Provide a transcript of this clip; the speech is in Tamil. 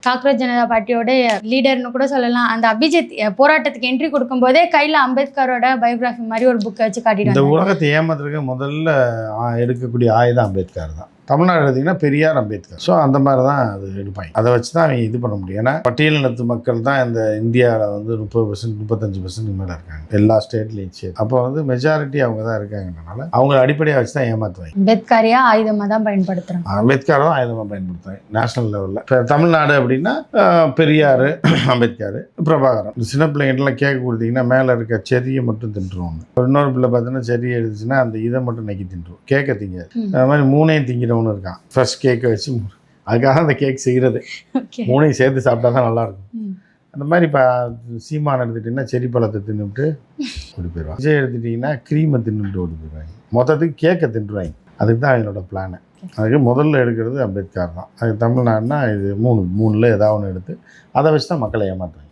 காக்ரோச் ஜனதா பார்ட்டியோட லீடர்னு கூட சொல்லலாம். அந்த அபிஜித் போராட்டத்துக்கு என்ட்ரி கொடுக்கும்போதே கையில் அம்பேத்கரோட பயோகிராஃபி மாதிரி ஒரு புக்கை வச்சு காட்டிட்டு இந்த உலகத்தை ஏமாத்துறதுக்கு முதல்ல எடுக்கக்கூடிய ஆயுதம் அம்பேத்கர் தான். தமிழ்நாடு எடுத்திங்கன்னா பெரியார், அம்பேத்கர். ஸோ அந்த மாதிரி தான் அது எடுப்பாங்க. அதை வச்சு தான் அவங்க இது பண்ண முடியும். ஏன்னா பட்டியலினத்து மக்கள் தான் இந்த இந்தியாவில் வந்து 30%, 35% மேலே இருக்காங்க எல்லா ஸ்டேட்லேயும். சரி, அப்போ வந்து மெஜாரிட்டி அவங்க தான் இருக்காங்கன்றனால அவங்கள அடிப்படையாக வச்சு தான் ஏமாற்றுவாங்க. அம்பேத்கரையா ஆயுதமாக தான் பயன்படுத்துகிறாங்க. அம்பேத்கர் தான் ஆயுதமாக பயன்படுத்துவாங்க நேஷனல் லெவலில். இப்போ தமிழ்நாடு அப்படின்னா பெரியார், அம்பேத்கர், பிரபாகரன். சின்ன பிள்ளைங்கள்லாம் கேட்க கொடுத்தீங்கன்னா மேலே இருக்க செடியை மட்டும் தின்றுவாங்க. இன்னொரு பிள்ளை பார்த்தீங்கன்னா செடியை எடுத்துச்சுன்னா அந்த இதை மட்டும் நக்கி தின்றுவோம். கேட்க திங்காது. அது மாதிரி மூணையும் திங்கிறவங்க இருக்கான். ஃப்ரெஷ் கேக்கை வச்சு அதுக்காக அந்த கேக் செய்கிறது. மூணையும் சேர்த்து சாப்பிட்டா தான் நல்லாயிருக்கும். அந்த மாதிரி இப்போ சீமான் எடுத்துட்டிங்கன்னா செடி பழத்தை தின்னுட்டு ஓடி போயிடுவாங்க. விஜய் எடுத்துட்டிங்கன்னா க்ரீமை தின்னுட்டு ஓடி போயிடுவாங்க. மொத்தத்துக்கு கேக்கை தின்றுவாங்க. அதுக்கு தான் அவங்களோட பிளானு. அதுக்கு முதல்ல எடுக்கிறது அம்பேத்கர் தான். அது தமிழ்நாடுனா இது மூணில் ஏதாவது ஒன்று எடுத்து அதை வச்சு தான் மக்களை ஏமாற்றுவாங்க.